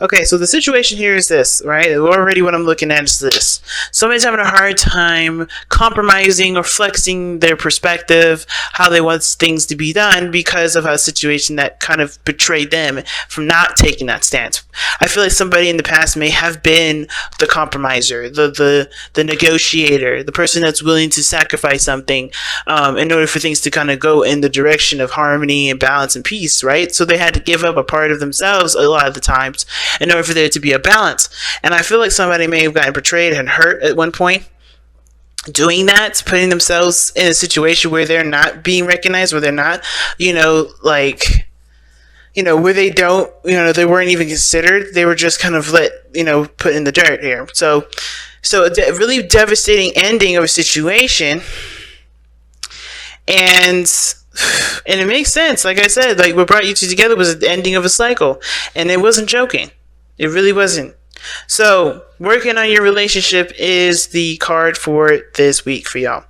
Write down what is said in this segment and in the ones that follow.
Okay, so the situation here is this, right? Already what I'm looking at is this. Somebody's having a hard time compromising or flexing their perspective, how they want things to be done because of a situation that kind of betrayed them from not taking that stance. I feel like somebody in the past may have been the compromiser, the negotiator, the person that's willing to sacrifice something in order for things to kind of go in the direction of harmony and balance and peace, right? So they had to give up a part of themselves a lot of the times in order for there to be a balance. And I feel like somebody may have gotten betrayed and hurt at one point doing that, putting themselves in a situation where they're not being recognized, where they're not, where they don't, they weren't even considered. They were just kind of put in the dirt here. So a really devastating ending of a situation. And it makes sense. Like I said, like what brought you two together was the ending of a cycle. And it wasn't joking. It really wasn't. So working on your relationship is the card for this week for y'all.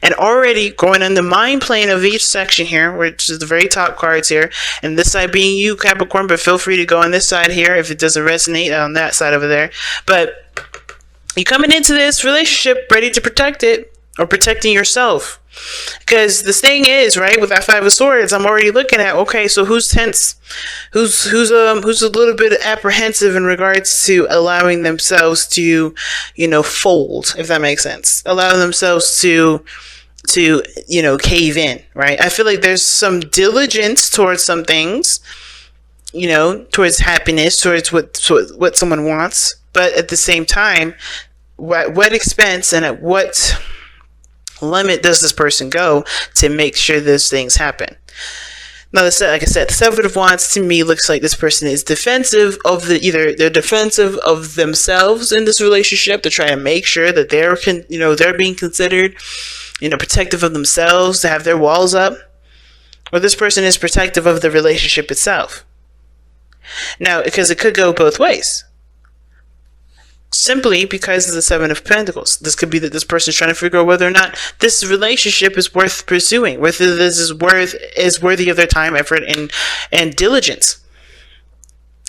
And already going on the mind plane of each section here, which is the very top cards here, and this side being you, Capricorn, but feel free to go on this side here if it doesn't resonate on that side over there. But you coming into this relationship ready to protect it, or protecting yourself. Because the thing is, right, with that Five of Swords, I'm already looking at, okay, so who's tense? Who's a little bit apprehensive in regards to allowing themselves to, fold, if that makes sense. Allowing themselves to cave in, right? I feel like there's some diligence towards some things, towards happiness, towards what someone wants. But at the same time, what expense and at what limit does this person go to make sure those things happen? Now, like I said, the Seven of Wands to me looks like this person is defensive of they're defensive of themselves in this relationship. They're trying to make sure that they're being considered, protective of themselves, to have their walls up. Or this person is protective of the relationship itself. Now, because it could go both ways. Simply because of the Seven of Pentacles. This could be that this person is trying to figure out whether or not this relationship is worth pursuing, whether this is worthy of their time, effort, and diligence.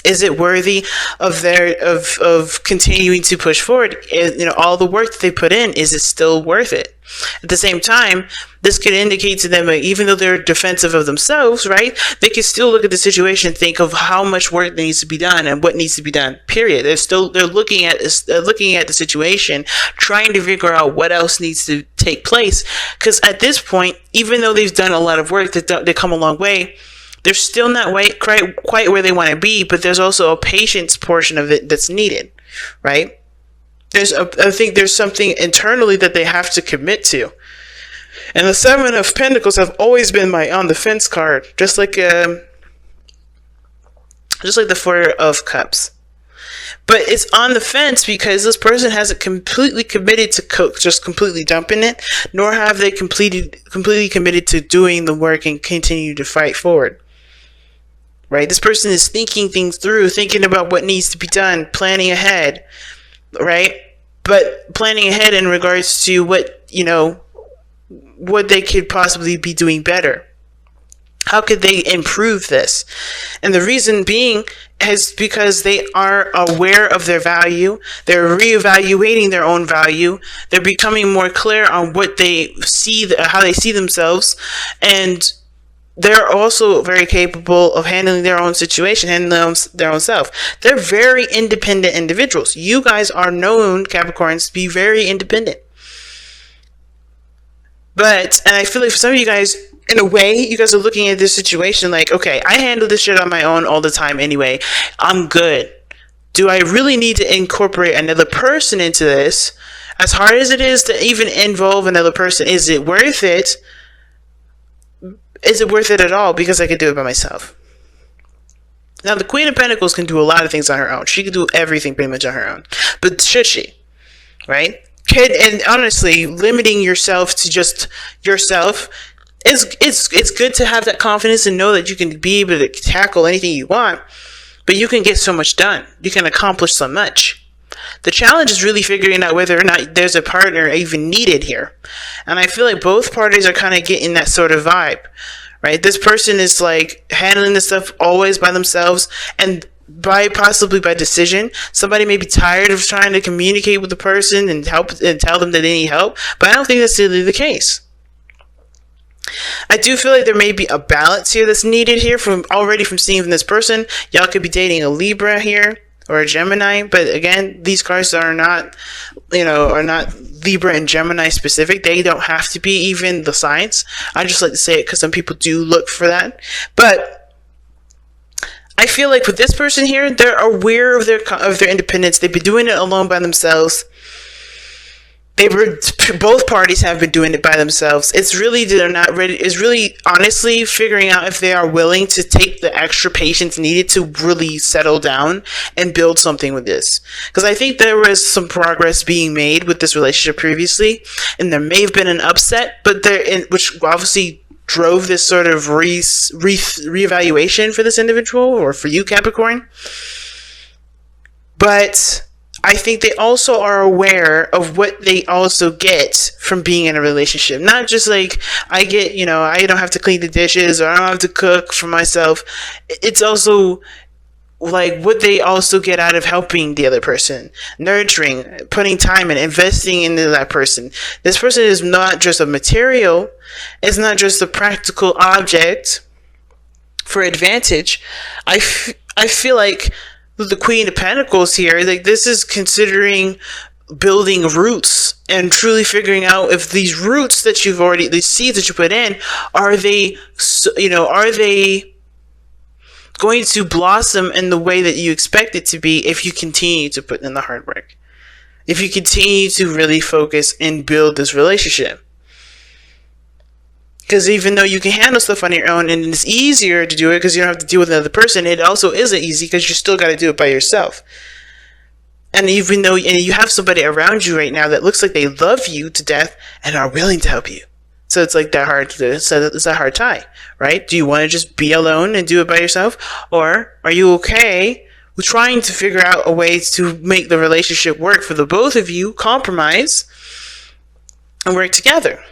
Is it worthy of continuing to push forward? All the work that they put in, is it still worth it? At the same time, this could indicate to them, even though they're defensive of themselves, right? They can still look at the situation and think of how much work needs to be done and what needs to be done. Period. They're looking at the situation, trying to figure out what else needs to take place. Because at this point, even though they've done a lot of work, they come a long way. They're still not quite where they want to be, but there's also a patience portion of it that's needed, right? I think there's something internally that they have to commit to. And the Seven of Pentacles have always been my on the fence card, just like the Four of Cups. But it's on the fence because this person hasn't completely committed to just completely dumping it, nor have they completely committed to doing the work and continue to fight forward. Right? This person is thinking things through, thinking about what needs to be done, planning ahead, right? But planning ahead in regards to what they could possibly be doing better. How could they improve this? And the reason being is because they are aware of their value. They're reevaluating their own value. They're becoming more clear on what they see, how they see themselves, and they're also very capable of handling their own situation, handling their own self. They're very independent individuals. You guys are known, Capricorns, to be very independent. And I feel like for some of you guys, in a way, you guys are looking at this situation like, okay, I handle this shit on my own all the time anyway. I'm good. Do I really need to incorporate another person into this? As hard as it is to even involve another person, is it worth it? Is it worth it at all? Because I could do it by myself. Now, the Queen of Pentacles can do a lot of things on her own. She can do everything pretty much on her own. But should she? Right? And honestly, limiting yourself to just yourself, it's good to have that confidence and know that you can be able to tackle anything you want. But you can get so much done. You can accomplish so much. The challenge is really figuring out whether or not there's a partner even needed here. And I feel like both parties are kind of getting that sort of vibe, right? This person is like handling this stuff always by themselves. And possibly by decision. Somebody may be tired of trying to communicate with the person and help and tell them that they need help, but I don't think that's really the case. I do feel like there may be a balance here that's needed here from seeing from this person. Y'all could be dating a Libra here or a Gemini, but again, these cards are not Libra and Gemini specific. They don't have to be even the signs. I just like to say it because some people do look for that. But I feel like with this person here, they're aware of their independence. They've been doing it alone by themselves. Both parties have been doing it by themselves. It's really they're not ready. It's really honestly figuring out if they are willing to take the extra patience needed to really settle down and build something with this. Because I think there was some progress being made with this relationship previously, and there may have been an upset, which obviously drove this sort of reevaluation for this individual or for you, Capricorn. But I think they also are aware of what they also get from being in a relationship. Not just like, I don't have to clean the dishes or I don't have to cook for myself. It's also like what they also get out of helping the other person, nurturing, putting time and investing into that person. This person is not just a material. It's not just a practical object for advantage. I feel like the Queen of Pentacles here, like this is considering building roots and truly figuring out if these roots that these seeds that you put in, are they going to blossom in the way that you expect it to be if you continue to put in the hard work, if you continue to really focus and build this relationship. Because even though you can handle stuff on your own and it's easier to do it because you don't have to deal with another person, it also isn't easy because you still got to do it by yourself. And even though you have somebody around you right now that looks like they love you to death and are willing to help you. So it's like it's a hard tie, right? Do you want to just be alone and do it by yourself? Or are you okay with trying to figure out a way to make the relationship work for the both of you, compromise, and work together?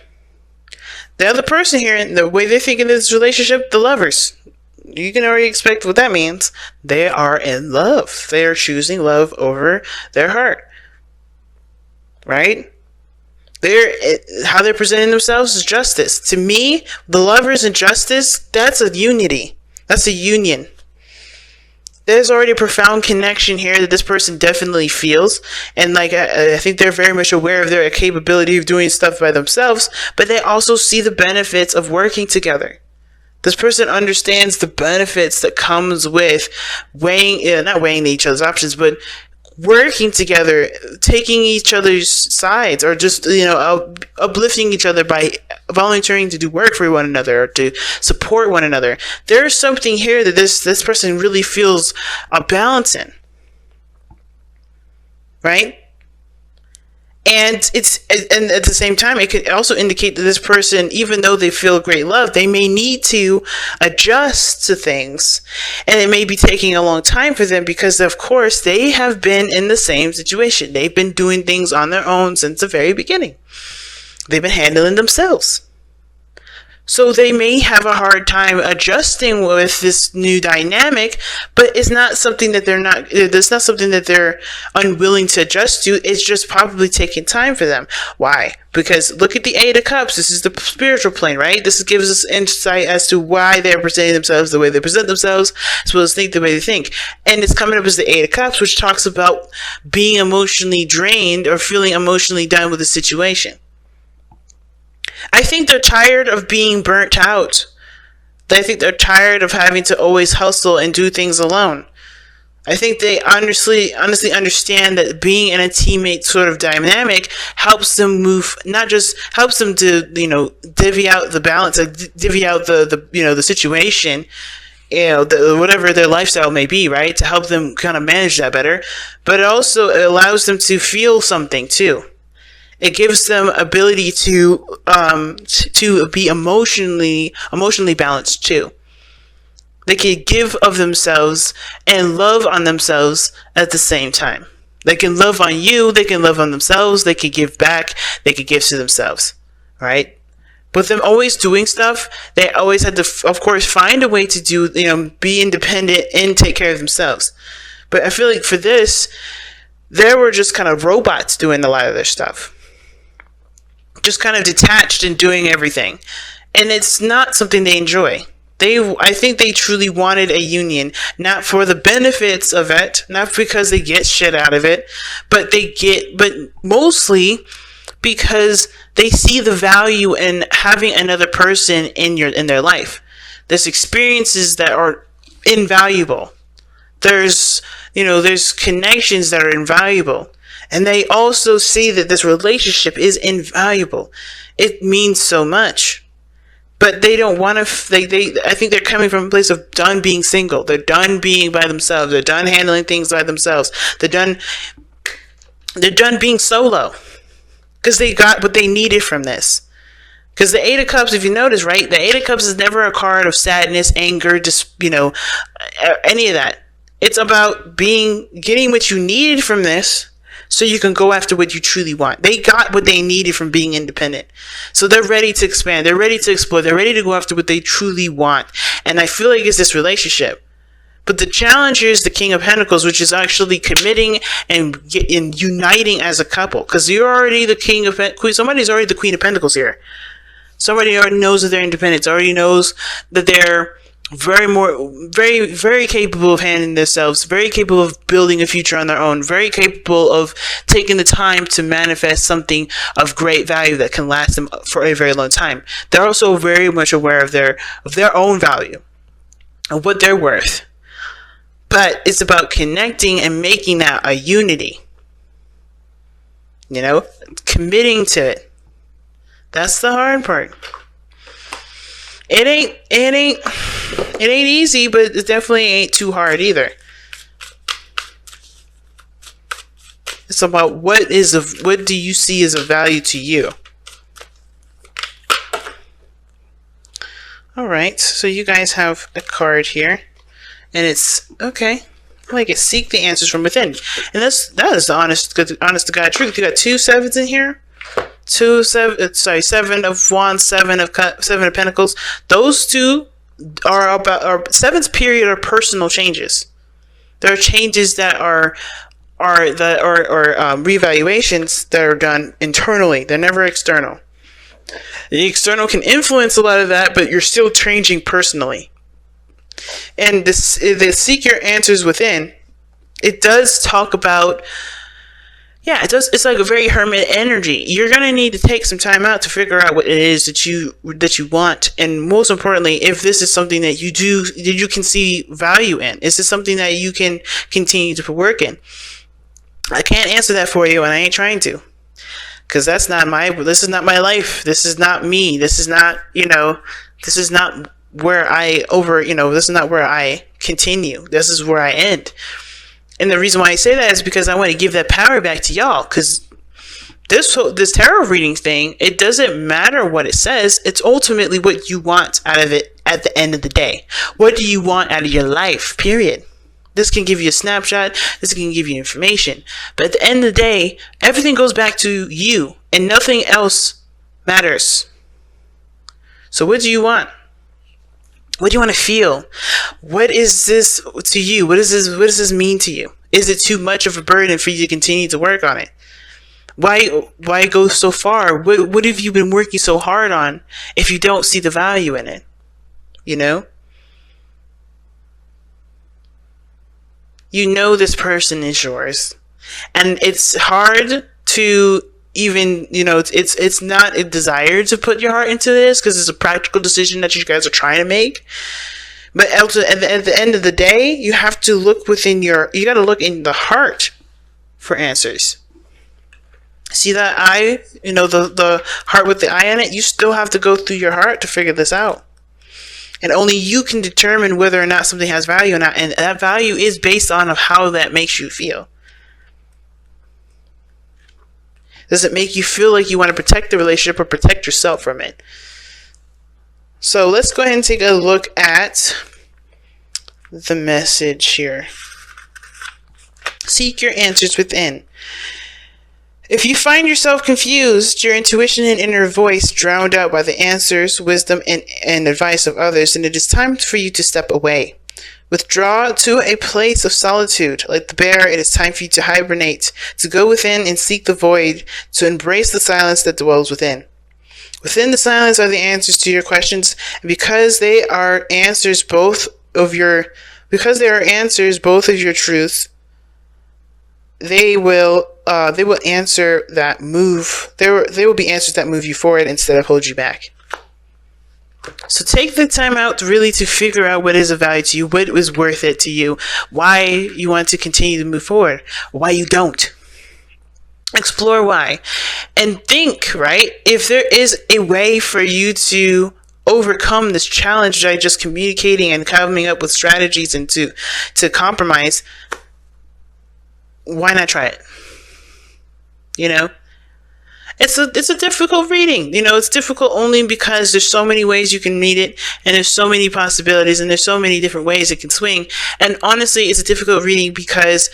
The other person here, the way they think in this relationship, the lovers, you can already expect what that means. They are in love. They are choosing love over their heart. Right? How they're presenting themselves is justice. To me, the lovers and justice, that's a unity. That's a union. There's already a profound connection here that this person definitely feels. And I think they're very much aware of their capability of doing stuff by themselves, but they also see the benefits of working together. This person understands the benefits that comes with not weighing each other's options, but working together, taking each other's sides, or just, uplifting each other by volunteering to do work for one another or to support one another. There's something here that this person really feels a balance in. Right? And at the same time, it could also indicate that this person, even though they feel great love, they may need to adjust to things. And it may be taking a long time for them because, of course, they have been in the same situation. They've been doing things on their own since the very beginning. They've been handling themselves. So they may have a hard time adjusting with this new dynamic, but it's not something that they're unwilling to adjust to. It's just probably taking time for them. Why? Because look at the Eight of Cups. This is the spiritual plane, right? This gives us insight as to why they're presenting themselves the way they present themselves, as well as think the way they think. And it's coming up as the Eight of Cups, which talks about being emotionally drained or feeling emotionally done with the situation. I think they're tired of being burnt out. I think they're tired of having to always hustle and do things alone. I think they honestly understand that being in a teammate sort of dynamic helps them move, not just helps them to, divvy out the balance, divvy out the situation, whatever their lifestyle may be, right? To help them kind of manage that better. But it also allows them to feel something too. It gives them ability to be emotionally balanced too. They can give of themselves and love on themselves at the same time. They can love on you. They can love on themselves. They can give back. They can give to themselves. Right? With them always doing stuff, they always had to, of course, find a way to do, be independent and take care of themselves. But I feel like for this, they were just kind of robots doing a lot of their stuff. Just kind of detached and doing everything. And it's not something they enjoy. I think they truly wanted a union, not for the benefits of it, not because they get shit out of it, but mostly because they see the value in having another person in their life. There's experiences that are invaluable. There's connections that are invaluable. And they also see that this relationship is invaluable. It means so much. But they don't want to, I think they're coming from a place of done being single. They're done being by themselves. They're done handling things by themselves. They're done being solo. Because they got what they needed from this. Because the Eight of Cups, if you notice, right? The Eight of Cups is never a card of sadness, anger, just, any of that. It's about getting what you needed from this, so you can go after what you truly want. They got what they needed from being independent. So they're ready to expand. They're ready to explore. They're ready to go after what they truly want. And I feel like it's this relationship. But the challenge here is the King of Pentacles, which is actually committing and uniting as a couple. Because you're already the King of Pentacles. Somebody's already the Queen of Pentacles here. Somebody already knows that they're independent. Already knows that they're very, very capable of handling themselves, very capable of building a future on their own, very capable of taking the time to manifest something of great value that can last them for a very long time. They're also very much aware of their own value, of what they're worth. But it's about connecting and making that a unity. Committing to it. That's the hard part. It ain't easy, but it definitely ain't too hard either. It's about what do you see as a value to you? All right, so you guys have a card here, and it's okay. I like it. Seek the answers from within, and that is the honest to God truth. You got 2 sevens in here. 7 of Wands, 7 of Pentacles. Those two are seven's period are personal changes. There are changes that are reevaluations that are done internally. They're never external. The external can influence a lot of that, but you're still changing personally. And the seek your answers within. It does talk about. Yeah, it does. It's like a very hermit energy. You're gonna need to take some time out to figure out what it is that you want, and most importantly, if this is something that you can see value in. Is this something that you can continue to put work in? I can't answer that for you, and I ain't trying to, because this is not my life. This is not me. This is not This is not where This is not where I continue. This is where I end. And the reason why I say that is because I want to give that power back to y'all. Because this tarot reading thing, it doesn't matter what it says. It's ultimately what you want out of it at the end of the day. What do you want out of your life, period? This can give you a snapshot. This can give you information. But at the end of the day, everything goes back to you. And nothing else matters. So what do you want? What do you want to feel? What is this to you? What does this mean to you? Is it too much of a burden for you to continue to work on it? Why go so far? What have you been working so hard on if you don't see the value in it? You know this person is yours. And it's hard to even, it's not a desire to put your heart into this because it's a practical decision that you guys are trying to make. But at the end of the day, you have to look you got to look in the heart for answers. See that eye, the heart with the eye on it? You still have to go through your heart to figure this out. And only you can determine whether or not something has value or not. And that value is based on how that makes you feel. Does it make you feel like you want to protect the relationship or protect yourself from it? So let's go ahead and take a look at the message here. Seek your answers within. If you find yourself confused, your intuition and inner voice drowned out by the answers, wisdom, and advice of others, then it is time for you to step away. Withdraw to a place of solitude. Like the bear, it is time for you to hibernate, to go within and seek the void, to embrace the silence that dwells within. Within the silence are the answers to your questions, and because they are answers both of your truth, they will answer that move. They will be answers that move you forward instead of hold you back. So take the time out to figure out what is of value to you, what is worth it to you, why you want to continue to move forward, why you don't. Explore why. And think, right? If there is a way for you to overcome this challenge by just communicating and coming up with strategies and to compromise, why not try it? You know, it's a difficult reading. You know, it's difficult only because there's so many ways you can read it, and there's so many possibilities, and there's so many different ways it can swing. And honestly, it's a difficult reading because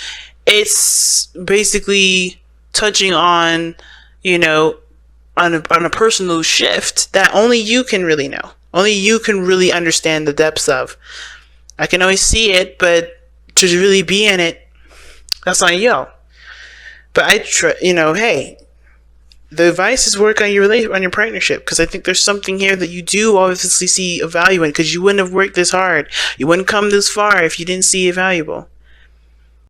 it's basically touching on, you know, on a personal shift that only you can really know. Only you can really understand the depths of. I can always see it, but to really be in it, that's on you. But hey, the advice is work on your partnership, because I think there's something here that you do obviously see a value in, because you wouldn't have worked this hard. You wouldn't come this far if you didn't see it valuable.